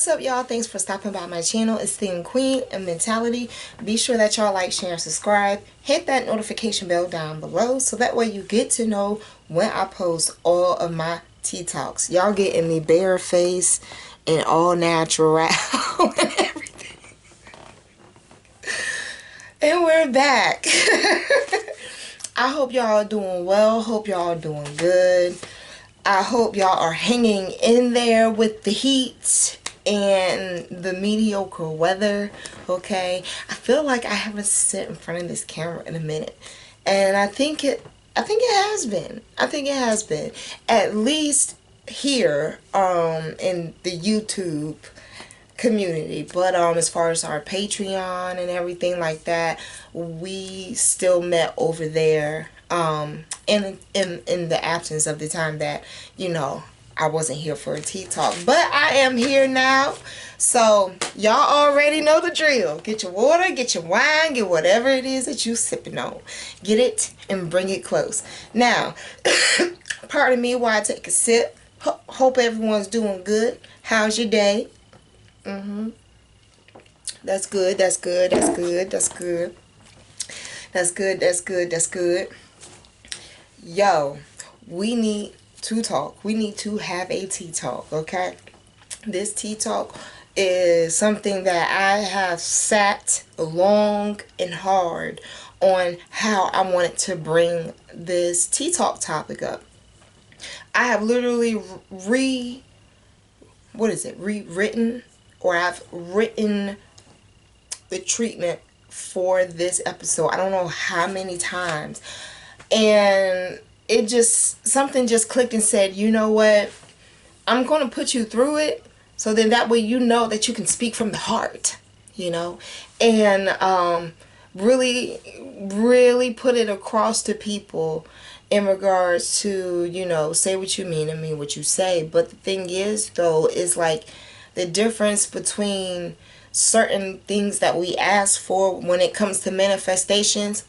What's up, y'all? Thanks for stopping by my channel, Esteemed Queen Mentality. Be sure that y'all like, share, and subscribe. Hit that notification bell down below so that way you get to know when I post all of my tea talks. Y'all getting me bare face and all natural and everything. And we're back. I hope y'all are doing well. Hope y'all are doing good. I hope y'all are hanging in there with the heat and the mediocre weather. Okay, I feel like I haven't sit in front of this camera in a minute, and I think it has been. I think it has been, at least here in the YouTube community. But as far as our Patreon and everything like that, we still met over there in the absence of the time that, you know, I wasn't here for a tea talk. But I am here now, so y'all already know the drill. Get your water, get your wine, get whatever it is that you sipping on. Get it and bring it close. Now, pardon me while I take a sip. Hope everyone's doing good. How's your day? That's good, that's good, that's good, that's good. That's good, that's good, that's good. Yo, we need to talk. We need to have a tea talk, okay? This tea talk is something that I have sat long and hard on how I wanted to bring this tea talk topic up. I have literally rewritten, or I've written the treatment for this episode I don't know how many times, and something just clicked and said, you know what, I'm going to put you through it, so then that way you know that you can speak from the heart, you know, and really put it across to people in regards to, you know, say what you mean and mean what you say. But the thing is, though, is like the difference between certain things that we ask for when it comes to manifestations.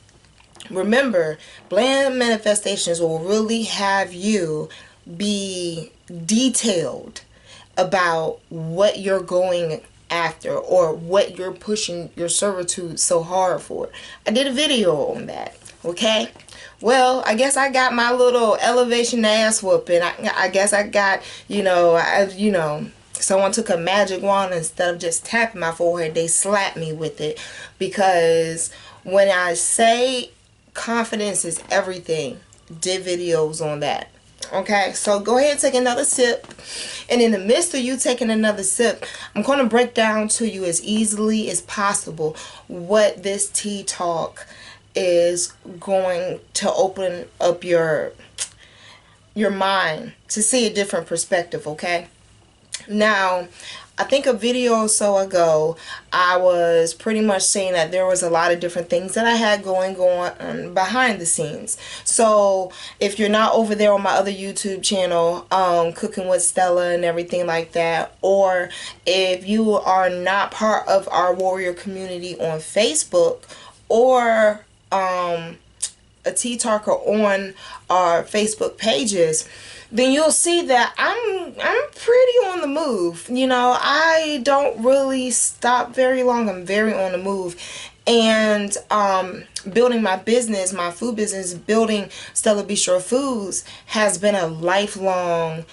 Remember, bland manifestations will really have you be detailed about what you're going after or what you're pushing your servitude so hard for. I did a video on that, okay? Well, I guess I got my little elevation ass whooping. I guess I got, someone took a magic wand, instead of just tapping my forehead, they slapped me with it. Because when I say confidence is everything, did videos on that. Okay, so go ahead and take another sip. And in the midst of you taking another sip, I'm going to break down to you as easily as possible what this tea talk is going to open up your mind to see a different perspective, okay? Now, I think a video or so ago, I was pretty much saying that there was a lot of different things that I had going on behind the scenes. So if you're not over there on my other YouTube channel, Cooking with Stella and everything like that, or if you are not part of our warrior community on Facebook, or a tea talker on our Facebook pages, then you'll see that I'm pretty on the move. You know, I don't really stop very long. I'm very on the move. And building my business, my food business, building Stella Bistro Foods has been a lifelong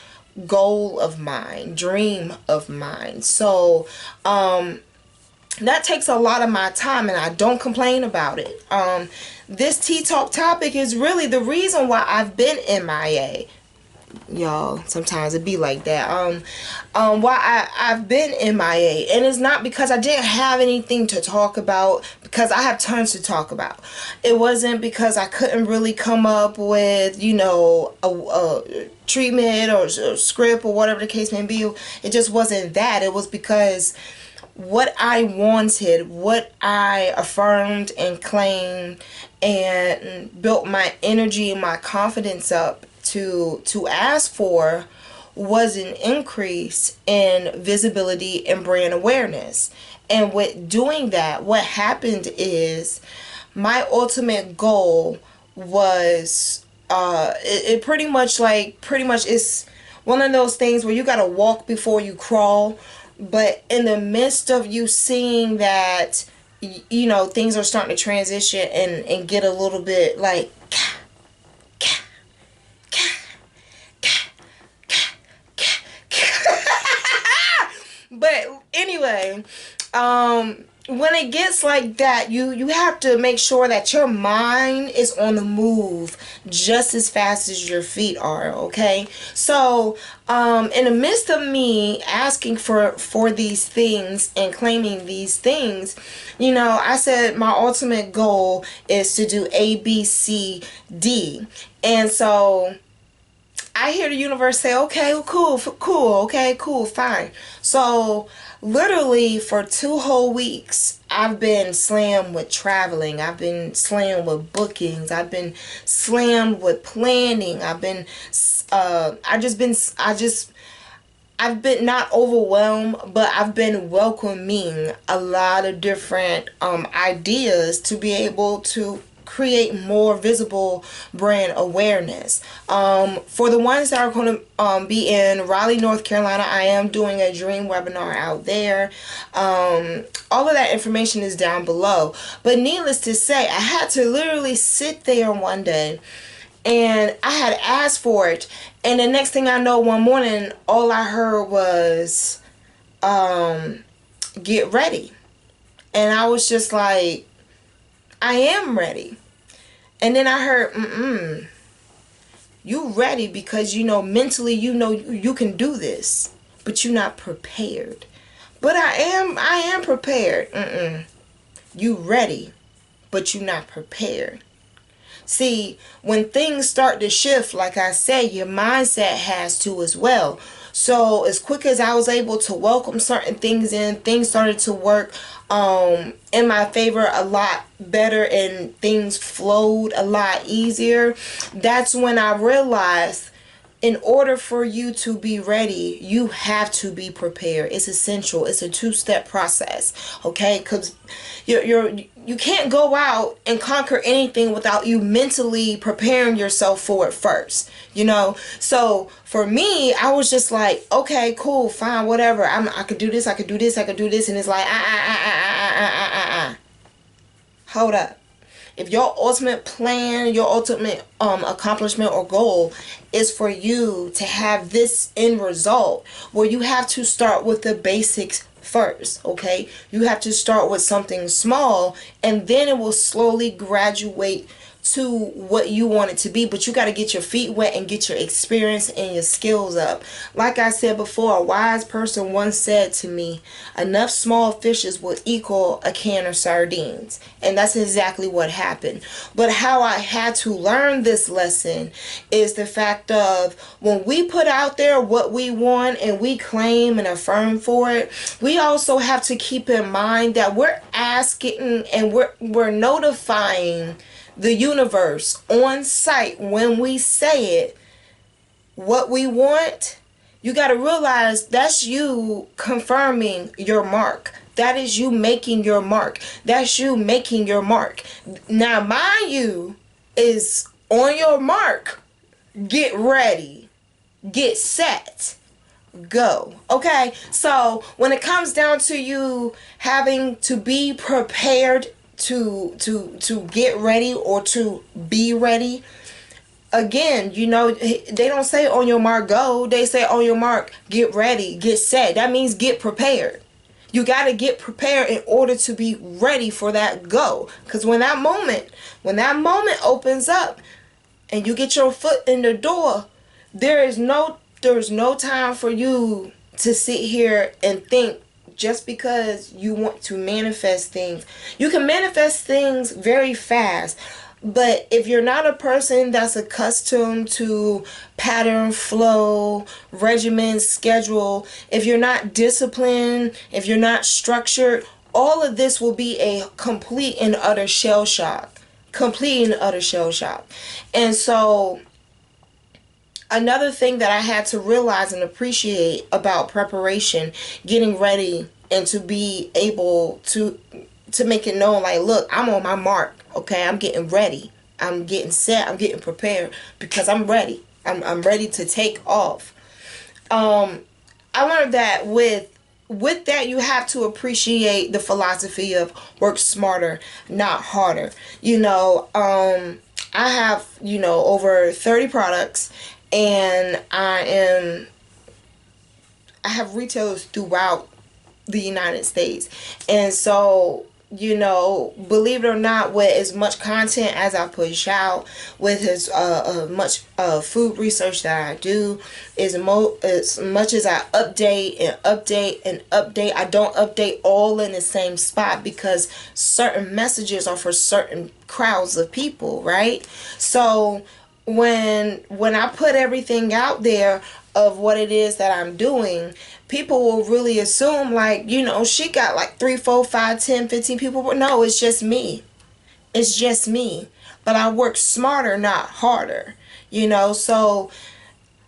goal of mine, dream of mine. So that takes a lot of my time, and I don't complain about it. This tea talk topic is really the reason why I've been MIA. Y'all, sometimes it be like that. Why I've been MIA, and it's not because I didn't have anything to talk about, because I have tons to talk about. It wasn't because I couldn't really come up with, you know, a treatment or script or whatever the case may be. It just wasn't that. It was because what I wanted, what I affirmed and claimed and built my energy and my confidence up to ask for was an increase in visibility and brand awareness. And with doing that, what happened is my ultimate goal was it pretty much is one of those things where you gotta walk before you crawl. But in the midst of you seeing that, you know, things are starting to transition and get a little bit like, but anyway, when it gets like that, you have to make sure that your mind is on the move just as fast as your feet are. Okay, so in the midst of me asking for these things and claiming these things, you know, I said my ultimate goal is to do A, B, C, D, and so I hear the universe say, okay, cool, okay, cool, fine. So literally for 2 whole weeks, I've been slammed with traveling. I've been slammed with bookings. I've been slammed with planning. I've been not overwhelmed, but I've been welcoming a lot of different ideas to be able to create more visible brand awareness. For the ones that are going to be in Raleigh, North Carolina, I am doing a dream webinar out there. All of that information is down below. But needless to say, I had to literally sit there one day and I had asked for it, and the next thing I know, one morning, all I heard was, get ready. And I was just like, I am ready. And then I heard, you ready because, you know, mentally, you know, you can do this, but you're not prepared. But I am prepared. You ready, but you're not prepared. See, when things start to shift, like I said, your mindset has to as well. So as quick as I was able to welcome certain things in, things started to work in my favor a lot better, and things flowed a lot easier. That's when I realized, in order for you to be ready, you have to be prepared. It's essential. It's a 2-step process, okay? Because you can't go out and conquer anything without you mentally preparing yourself for it first, you know? So for me, I was just like, okay, cool, fine, whatever. I could do this, I could do this, I could do this, and it's like, hold up. If your ultimate plan, your ultimate accomplishment or goal is for you to have this end result, well, you have to start with the basics first, okay? You have to start with something small, and then it will slowly graduate to what you want it to be. But you got to get your feet wet and get your experience and your skills up. Like I said before, a wise person once said to me, enough small fishes will equal a can of sardines. And that's exactly what happened. But how I had to learn this lesson is the fact of, when we put out there what we want and we claim and affirm for it, we also have to keep in mind that we're asking and we're notifying the universe on site when we say it, what we want. You got to realize that's you confirming your mark. That is you making your mark. That's you making your mark. Now, mind you, is on your mark, get ready, get set, go. Okay, so when it comes down to you having to be prepared to get ready or to be ready, again, you know, they don't say on your mark go, they say on your mark get ready, get set. That means get prepared. You got to get prepared in order to be ready for that go, because when that moment opens up and you get your foot in the door, there's no time for you to sit here and think. Just because you want to manifest things, you can manifest things very fast. But if you're not a person that's accustomed to pattern, flow, regimen, schedule, if you're not disciplined, if you're not structured, all of this will be a complete and utter shell shock. Complete and utter shell shock. And so another thing that I had to realize and appreciate about preparation, getting ready, and to be able to make it known, like, look, I'm on my mark, okay? I'm getting ready. I'm getting set. I'm getting prepared because I'm ready. I'm ready to take off. I learned that with with that, you have to appreciate the philosophy of work smarter, not harder. I have, over 30 products, and I have retailers throughout the United States. And so, believe it or not, with as much content as I push out, with as much food research that I do, as much as I update and update and update, I don't update all in the same spot, because certain messages are for certain crowds of people, right? So when I put everything out there of what it is that I'm doing, people will really assume, like, she got like 3, 4, 5, 10, 15 people. But no, it's just me. It's just me. But I work smarter, not harder. So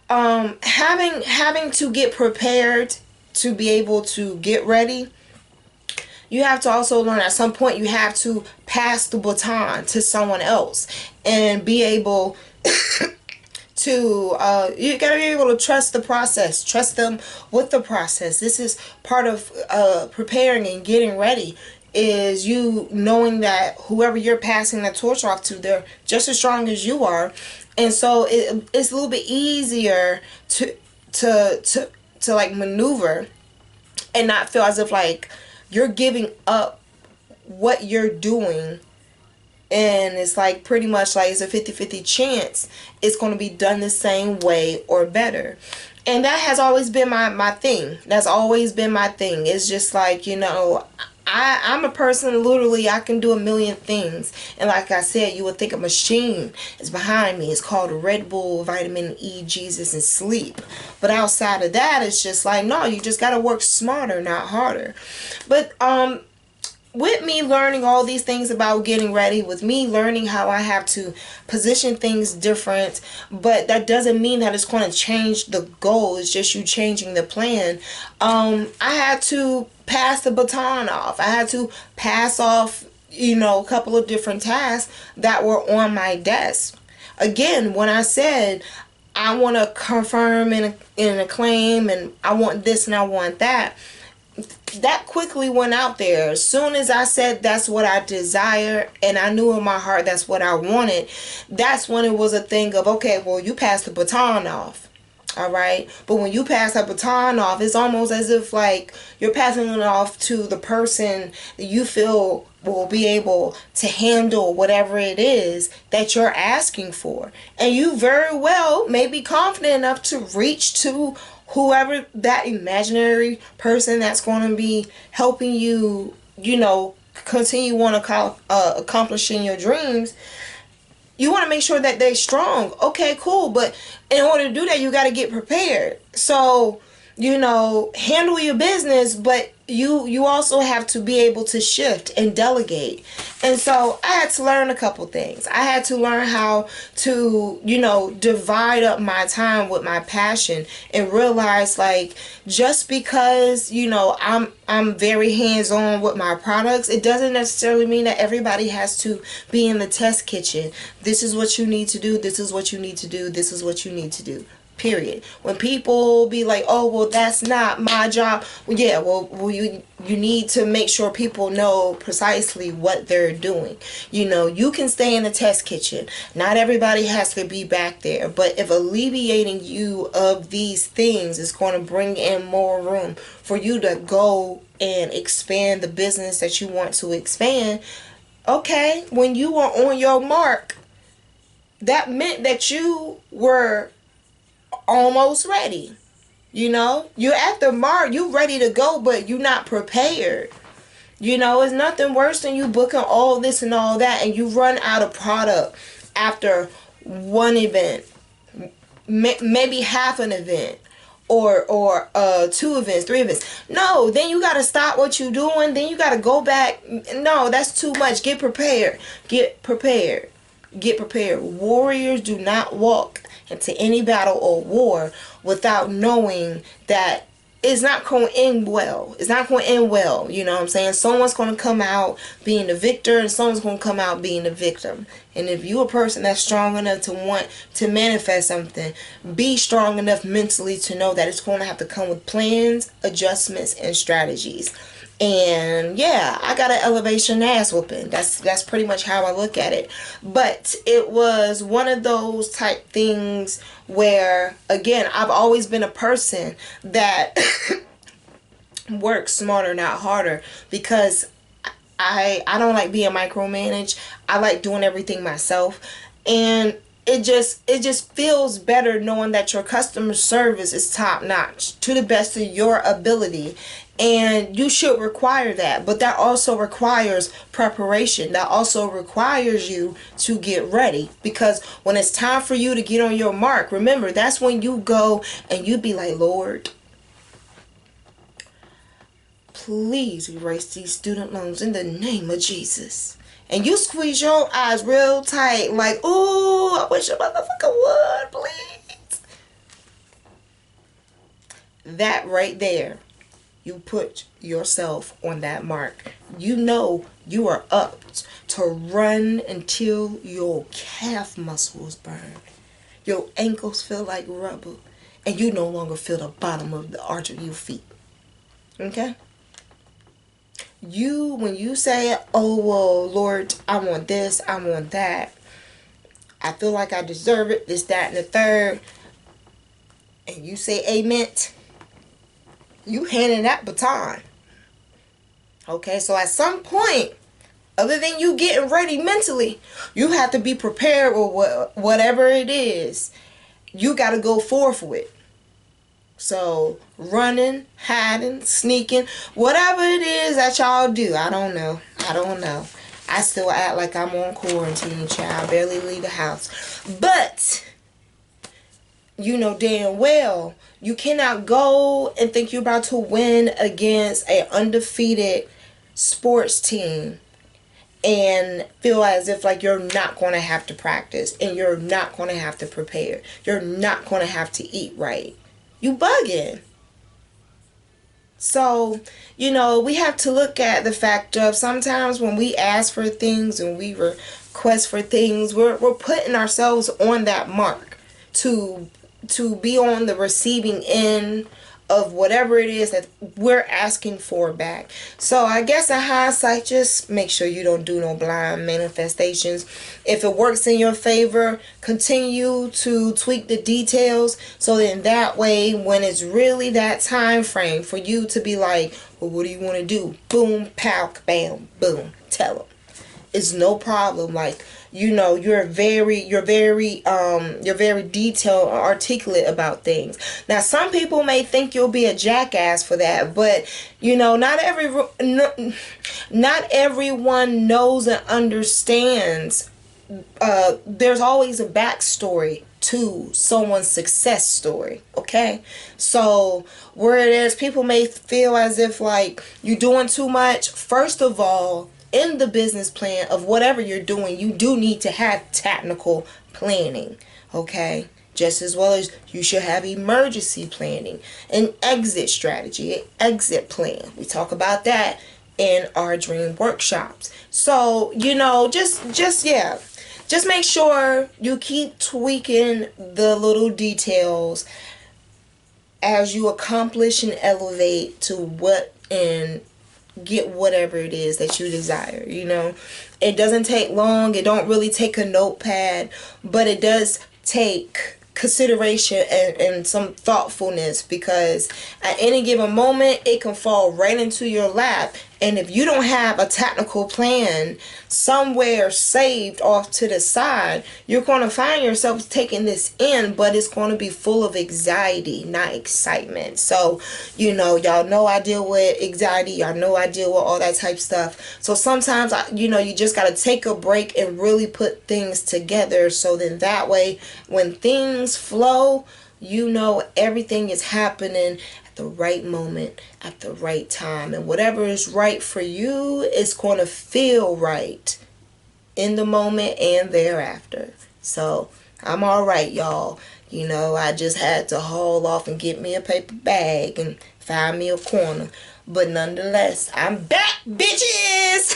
having to get prepared to be able to get ready, you have to also learn at some point you have to pass the baton to someone else and be able to you gotta be able to trust the process, trust them with the process. This is part of preparing and getting ready, is you knowing that whoever you're passing the torch off to, they're just as strong as you are. And so it's a little bit easier to like maneuver and not feel as if like you're giving up what you're doing, and it's like pretty much like it's a 50-50 chance it's going to be done the same way or better. And that has always been my thing. That's always been my thing. It's just like, I'm a person, literally, I can do a million things. And like I said, you would think a machine is behind me. It's called Red Bull, vitamin E, Jesus, and sleep. But outside of that, it's just like, no, you just got to work smarter, not harder. But with me learning all these things about getting ready, with me learning how I have to position things different, but that doesn't mean that it's going to change the goal. It's just you changing the plan. I had to pass the baton off. I had to pass off, a couple of different tasks that were on my desk. Again, when I said I want to confirm and claim, and I want this and I want that, that quickly went out there. As soon as I said that's what I desire, and I knew in my heart that's what I wanted, that's when it was a thing of, okay, well, you passed the baton off. All right. But when you pass that baton off, it's almost as if like you're passing it off to the person that you feel will be able to handle whatever it is that you're asking for. And you very well may be confident enough to reach to whoever that imaginary person that's going to be helping you, continue on accomplishing your dreams. You want to make sure that they're strong. Okay, cool. But in order to do that, you got to get prepared. So, handle your business, but you also have to be able to shift and delegate. And so I had to learn a couple things. I had to learn how to, divide up my time with my passion, and realize, like, just because, I'm very hands-on with my products, it doesn't necessarily mean that everybody has to be in the test kitchen. This is what you need to do. This is what you need to do. This is what you need to do. Period. When people be like, oh, well, that's not my job. Well, yeah, well you need to make sure people know precisely what they're doing. You can stay in the test kitchen. Not everybody has to be back there. But if alleviating you of these things is going to bring in more room for you to go and expand the business that you want to expand, okay, when you were on your mark, that meant that you were almost ready. You're at the mark, you ready to go, but you're not prepared. It's nothing worse than you booking all this and all that, and you run out of product after one event, maybe half an event, or 2 events, 3 events. No, then you got to stop what you're doing. Then you got to go back. No, that's too much. Get prepared. Get prepared. Get prepared. Warriors do not walk into any battle or war without knowing that it's not going to end well. It's not going to end well. You know what I'm saying? Someone's going to come out being the victor and someone's going to come out being the victim. And if you're a person that's strong enough to want to manifest something, be strong enough mentally to know that it's going to have to come with plans, adjustments, and strategies. And yeah, I got an elevation ass whooping. That's pretty much how I look at it. But it was one of those type things where, again, I've always been a person that works smarter, not harder, because I don't like being micromanaged. I like doing everything myself. And it just feels better knowing that your customer service is top notch to the best of your ability. And you should require that, but that also requires preparation. That also requires you to get ready, because when it's time for you to get on your mark, remember, that's when you go and you be like, Lord, please erase these student loans in the name of Jesus. And you squeeze your eyes real tight like, ooh, I wish a motherfucker would, please. That right there, you put yourself on that mark. You know you are up to run until your calf muscles burn. Your ankles feel like rubber. And you no longer feel the bottom of the arch of your feet. Okay? When you say, oh, well, Lord, I want this, I want that, I feel like I deserve it, this, that, and the third, and you say amen, you handing that baton. Okay, so at some point, other than you getting ready mentally, you have to be prepared with whatever it is you got to go forth with. So, running, hiding, sneaking, whatever it is that y'all do, I don't know. I still act like I'm on quarantine, child. I barely leave the house. But, you know damn well, you cannot go and think you're about to win against an undefeated sports team and feel as if like you're not going to have to practice and you're not going to have to prepare. You're not going to have to eat right. You bugging. So, you know, we have to look at the fact of sometimes when we ask for things and we request for things, we're putting ourselves on that mark to be on the receiving end of whatever it is that we're asking for back. So I guess in hindsight, just make sure you don't do no blind manifestations. If it works in your favor, continue to tweak the details, so then that way when it's really that time frame for you to be like, well, what do you want to do? Boom, pow, bam, boom, tell them. It's no problem. Like, you know, you're very detailed and articulate about things. Now, some people may think you'll be a jackass for that, but you know, not everyone knows and understands. There's always a backstory to someone's success story. Okay, so where it is, people may feel as if like you're doing too much. First of all, in the business plan of whatever you're doing, you do need to have technical planning, okay? Just as well as you should have emergency planning, an exit strategy, an exit plan. We talk about that in our dream workshops. So, you know, just make sure you keep tweaking the little details as you accomplish and elevate to what and get whatever it is that you desire. You know, it doesn't take long. It don't really take a notepad, but it does take consideration and some thoughtfulness, because at any given moment it can fall right into your lap, and if you don't have a technical plan somewhere saved off to the side, you're going to find yourself taking this in, but it's going to be full of anxiety, not excitement. So, you know, y'all know I deal with anxiety, y'all know I deal with all that type of stuff. So sometimes you just got to take a break and really put things together, so then that way when things flow, you know everything is happening at the right moment, at the right time, and whatever is right for you is going to feel right in the moment and thereafter. So I'm all right, y'all. You know, I just had to haul off and get me a paper bag and find me a corner. But nonetheless, I'm back, bitches.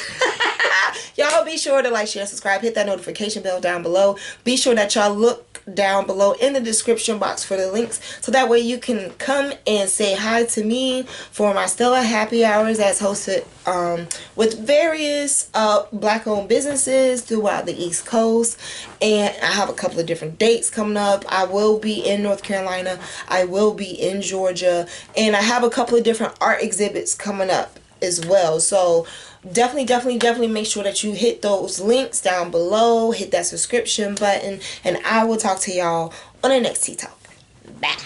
Y'all be sure to like, share, subscribe, hit that notification bell down below. Be sure that y'all look down below in the description box for the links, so that way you can come and say hi to me for my Stella Happy Hours that's hosted with various black owned businesses throughout the East Coast. And I have a couple of different dates coming up. I will be in North Carolina, I will be in Georgia, and I have a couple of different art exhibits coming up as well. So definitely make sure that you hit those links down below, hit that subscription button, and I will talk to y'all on the next Tea Talk. Bye.